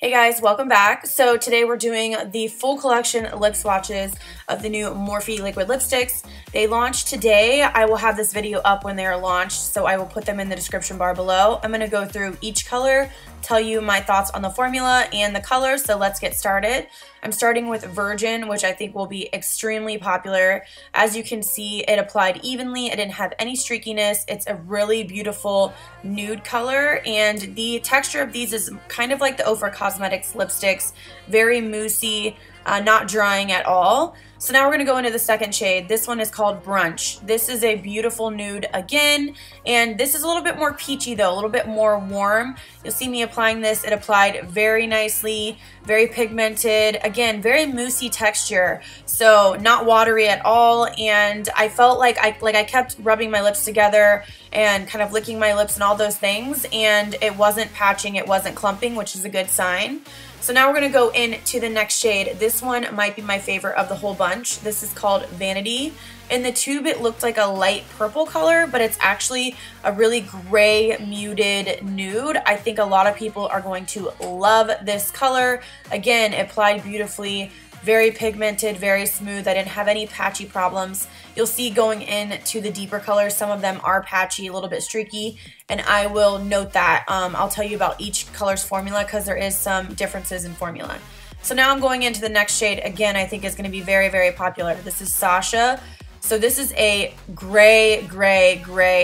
Hey guys, welcome back. So today we're doing the full collection lip swatches of the new Morphe liquid lipsticks. They launched today. I will have this video up when they are launched, so I will put them in the description bar below. I'm going to go through each color, tell you my thoughts on the formula and the color, so let's get started. I'm starting with Virgin, which I think will be extremely popular. As you can see, it applied evenly. It didn't have any streakiness. It's a really beautiful nude color, and the texture of these is kind of like the Ofra Cosmetics lipsticks, very moussey, not drying at all. So now we're going to go into the second shade. This one is called Brunch. This is a beautiful nude again, and this is a little bit more peachy though, a little bit more warm. You'll see me applying this. It applied very nicely, very pigmented, again, very moussey texture, so not watery at all. And I felt like I kept rubbing my lips together and kind of licking my lips and all those things, and it wasn't patching, it wasn't clumping, which is a good sign. So now we're going to go into the next shade. This one might be my favorite of the whole bunch. This is called Vanity. In the tube, it looked like a light purple color, but it's actually a really gray muted nude. I think a lot of people are going to love this color. Again, it applied beautifully, very pigmented, very smooth. I didn't have any patchy problems. You'll see going into the deeper colors, some of them are patchy, a little bit streaky, and I will note that. I'll tell you about each color's formula because there is some differences in formula. So now I'm going into the next shade. Again, I think is going to be very, very popular. This is Sasha. So this is a gray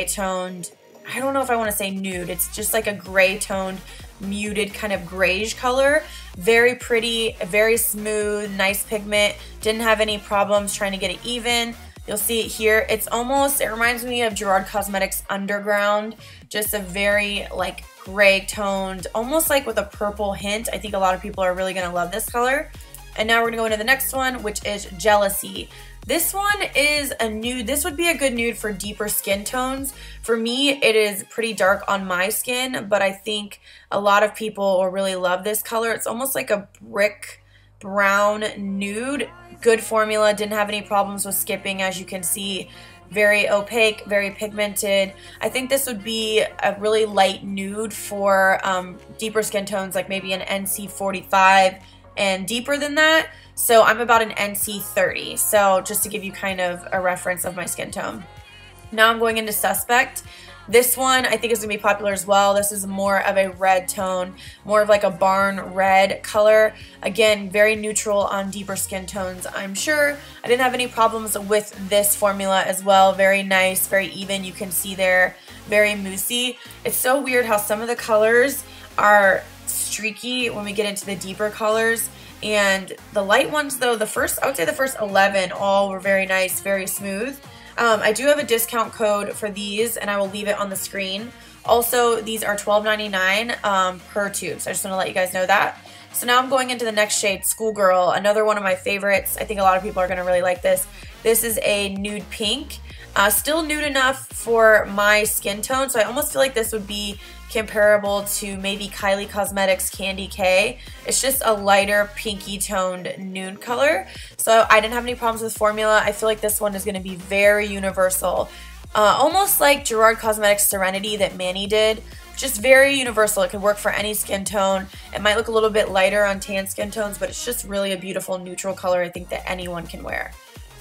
toned, I don't know if I want to say nude. It's just like a gray toned, muted kind of grayish color. Very pretty, very smooth, nice pigment. Didn't have any problems trying to get it even. You'll see it here. It's almost, it reminds me of Gerard Cosmetics Underground. Just a very like gray toned, almost like with a purple hint. I think a lot of people are really gonna love this color. And now we're gonna go into the next one, which is Jealousy. This one is a nude. This would be a good nude for deeper skin tones. For me, it is pretty dark on my skin, but I think a lot of people will really love this color. It's almost like a brick brown nude. Good formula, didn't have any problems with skipping, as you can see. Very opaque, very pigmented. I think this would be a really light nude for deeper skin tones, like maybe an NC 45 and deeper than that. So I'm about an NC 30, so just to give you kind of a reference of my skin tone. Now I'm going into Suspect. This one I think is going to be popular as well. This is more of a red tone, more of like a barn red color. Again, very neutral on deeper skin tones, I'm sure. I didn't have any problems with this formula as well. Very nice, very even. You can see there, very moussey. It's so weird how some of the colors are streaky when we get into the deeper colors. And the light ones though, I would say the first 11 all were very nice, very smooth. I do have a discount code for these, and I will leave it on the screen. Also, these are $12.99 per tube, so I just want to let you guys know that. So now I'm going into the next shade, Schoolgirl, another one of my favorites. I think a lot of people are going to really like this. This is a nude pink. Still nude enough for my skin tone, so I almost feel like this would be comparable to maybe Kylie Cosmetics Candy K. It's just a lighter pinky toned nude color, so I didn't have any problems with formula. I feel like this one is going to be very universal, almost like Gerard Cosmetics Serenity that Manny did. Just very universal. It could work for any skin tone. It might look a little bit lighter on tan skin tones, but it's just really a beautiful neutral color I think that anyone can wear.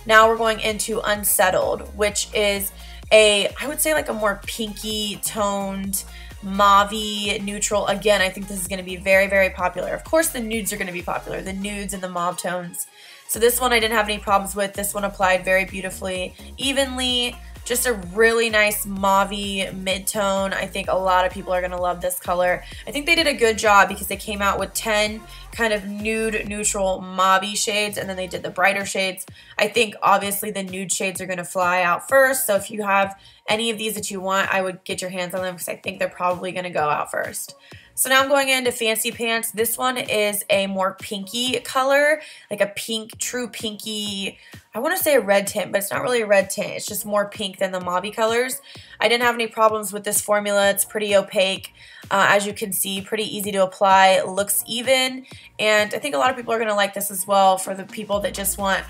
Now we're going into Unsettled, which is I would say like a more pinky toned, mauve-y neutral. Again, I think this is going to be very, very popular. Of course, the nudes are going to be popular, the nudes and the mauve tones. So this one I didn't have any problems with. This one applied very beautifully, evenly. Just a really nice mauve-y mid-tone. I think a lot of people are going to love this color. I think they did a good job because they came out with 10 kind of nude, neutral, mauve-y shades, and then they did the brighter shades. I think obviously the nude shades are going to fly out first, so if you have any of these that you want, I would get your hands on them because I think they're probably going to go out first. So now I'm going into Fancy Pants. This one is a more pinky color, like a pink, true pinky, I want to say a red tint, but it's not really a red tint. It's just more pink than the mauve colors. I didn't have any problems with this formula. It's pretty opaque. As you can see, pretty easy to apply, looks even, and I think a lot of people are going to like this as well for the people that just want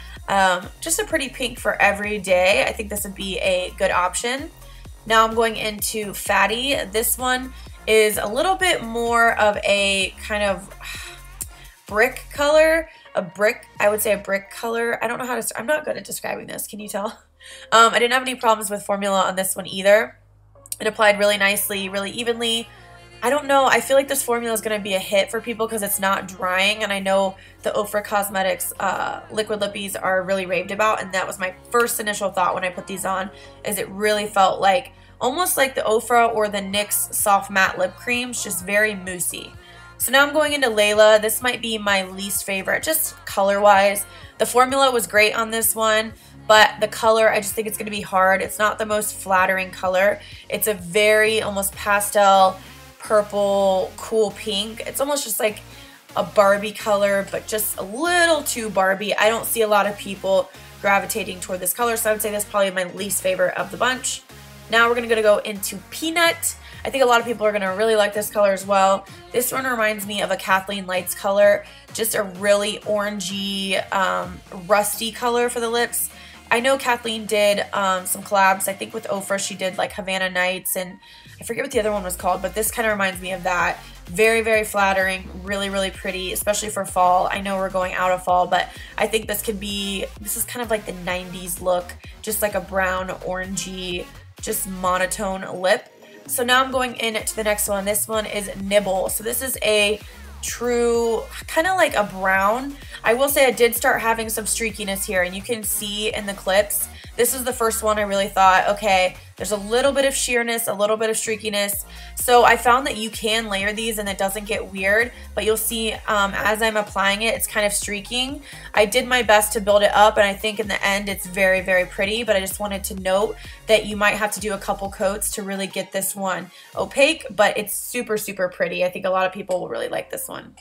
just a pretty pink for every day. I think this would be a good option. Now I'm going into Fatty. This one is a little bit more of a kind of, brick color, I would say a brick color. I don't know how to, I'm not good at describing this. Can you tell? I didn't have any problems with formula on this one either. It applied really nicely, really evenly. I don't know. I feel like this formula is going to be a hit for people because it's not drying. And I know the Ofra Cosmetics liquid lippies are really raved about. And that was my first initial thought when I put these on, is it really felt like almost like the Ofra or the NYX Soft Matte Lip Creams, just very moussey. So now I'm going into Layla. This might be my least favorite, just color-wise. The formula was great on this one, but the color, I just think it's going to be hard. It's not the most flattering color. It's a very almost pastel, purple, cool pink. It's almost just like a Barbie color, but just a little too Barbie. I don't see a lot of people gravitating toward this color, so I would say that's probably my least favorite of the bunch. Now we're going to go into Peanut. I think a lot of people are going to really like this color as well. This one reminds me of a Kathleen Lights color, just a really orangey, rusty color for the lips. I know Kathleen did some collabs. I think with Ofra she did like Havana Nights, and I forget what the other one was called, but this kind of reminds me of that. Very, very flattering, really, really pretty, especially for fall. I know we're going out of fall, but I think this could be, this is kind of like the 90s look, just like a brown, orangey, just monotone lip. So now I'm going into the next one. This one is NIBBLE. So this is a true, kind of like a brown. I will say I did start having some streakiness here, and you can see in the clips, this is the first one I really thought, okay, there's a little bit of sheerness, a little bit of streakiness. So I found that you can layer these and it doesn't get weird, but you'll see as I'm applying it, it's kind of streaking. I did my best to build it up, and I think in the end it's very, very pretty, but I just wanted to note that you might have to do a couple coats to really get this one opaque, but it's super, super pretty. I think a lot of people will really like this one.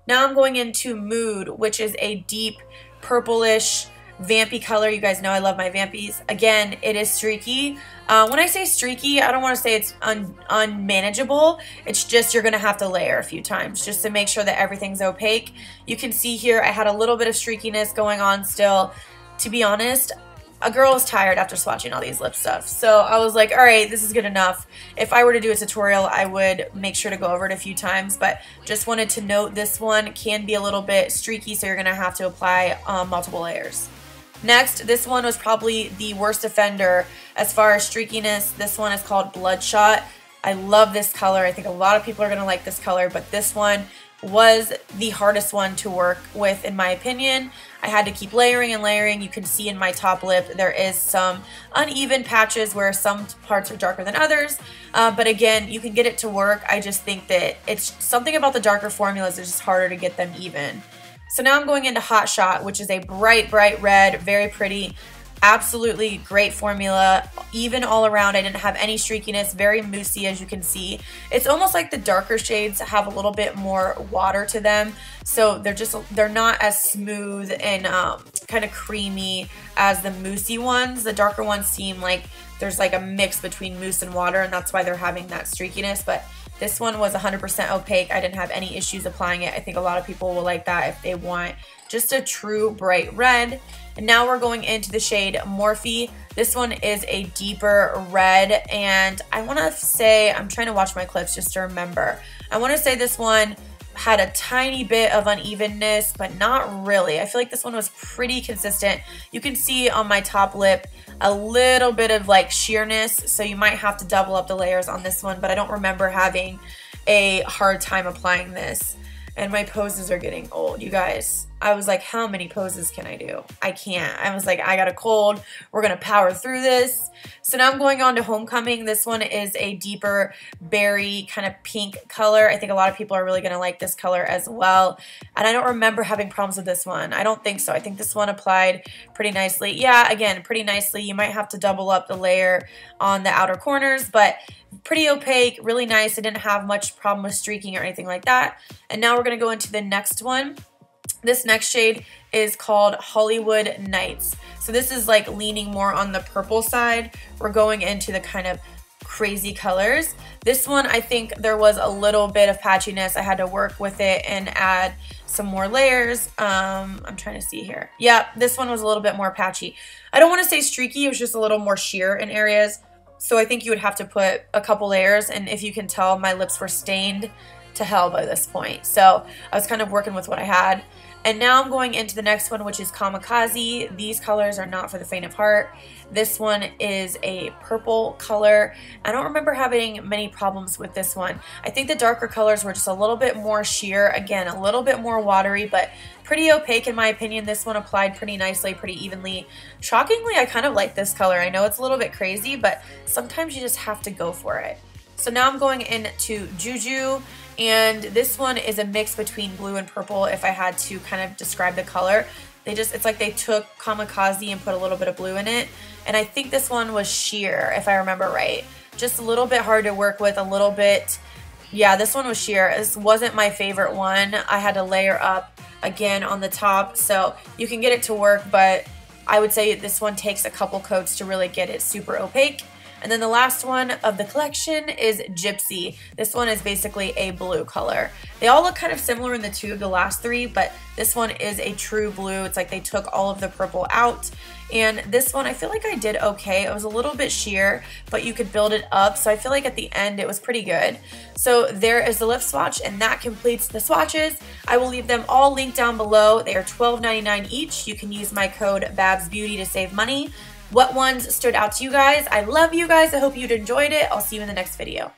Now I'm going into Mood, which is a deep purplish, vampy color. You guys know I love my vampies. Again, it is streaky. When I say streaky, I don't want to say it's unmanageable. It's just you're going to have to layer a few times just to make sure that everything's opaque. You can see here I had a little bit of streakiness going on still. To be honest, a girl is tired after swatching all these lip stuff. So I was like, all right, this is good enough. If I were to do a tutorial, I would make sure to go over it a few times, but just wanted to note this one can be a little bit streaky, so you're going to have to apply multiple layers. Next, this one was probably the worst offender as far as streakiness. This one is called Bloodshot. I love this color. I think a lot of people are going to like this color, but this one was the hardest one to work with in my opinion. I had to keep layering and layering. You can see in my top lip there is some uneven patches where some parts are darker than others, but again, you can get it to work. I just think that it's something about the darker formulas, it's just harder to get them even. So now I'm going into Hot Shot, which is a bright, bright red, very pretty, absolutely great formula, even all around. I didn't have any streakiness, very moussey as you can see. It's almost like the darker shades have a little bit more water to them, so they're not as smooth and kind of creamy as the moussey ones. The darker ones seem like there's like a mix between mousse and water, and that's why they're having that streakiness, but this one was 100% opaque. I didn't have any issues applying it. I think a lot of people will like that if they want just a true bright red. And now we're going into the shade Morphe. This one is a deeper red, and I want to say, I'm trying to watch my clips just to remember. I want to say this one had a tiny bit of unevenness, but not really. I feel like this one was pretty consistent. You can see on my top lip a little bit of like sheerness, so you might have to double up the layers on this one, but I don't remember having a hard time applying this. And my poses are getting old, you guys. I was like, how many poses can I do? I can't. I was like, I got a cold. We're going to power through this. So now I'm going on to Homecoming. This one is a deeper berry kind of pink color. I think a lot of people are really going to like this color as well. And I don't remember having problems with this one. I don't think so. I think this one applied pretty nicely. Yeah, again, pretty nicely. You might have to double up the layer on the outer corners, but pretty opaque, really nice. I didn't have much problem with streaking or anything like that. And now we're going to go into the next one. This next shade is called Hollywood Nights. So this is like leaning more on the purple side. We're going into the kind of crazy colors. This one, I think there was a little bit of patchiness. I had to work with it and add some more layers. I'm trying to see here. Yeah, this one was a little bit more patchy. I don't want to say streaky. It was just a little more sheer in areas. So I think you would have to put a couple layers, and if you can tell, my lips were stained to hell by this point. So I was kind of working with what I had. And now I'm going into the next one, which is Kamikaze. These colors are not for the faint of heart. This one is a purple color. I don't remember having many problems with this one. I think the darker colors were just a little bit more sheer. Again, a little bit more watery, but pretty opaque in my opinion. This one applied pretty nicely, pretty evenly. Shockingly, I kind of like this color. I know it's a little bit crazy, but sometimes you just have to go for it. So now I'm going into Juju, and this one is a mix between blue and purple if I had to kind of describe the color. It's like they took Kamikaze and put a little bit of blue in it, and I think this one was sheer if I remember right. Just a little bit hard to work with, a little bit, yeah, this one was sheer. This wasn't my favorite one. I had to layer up again on the top, so you can get it to work, but I would say this one takes a couple coats to really get it super opaque. And then the last one of the collection is Gypsy. This one is basically a blue color. They all look kind of similar in the two of the last three, but this one is a true blue. It's like they took all of the purple out. And this one, I feel like I did okay. It was a little bit sheer, but you could build it up. So I feel like at the end, it was pretty good. So there is the lip swatch, and that completes the swatches. I will leave them all linked down below. They are $12.99 each. You can use my code Babsbeauty to save money. What ones stood out to you guys? I love you guys. I hope you'd enjoyed it. I'll see you in the next video.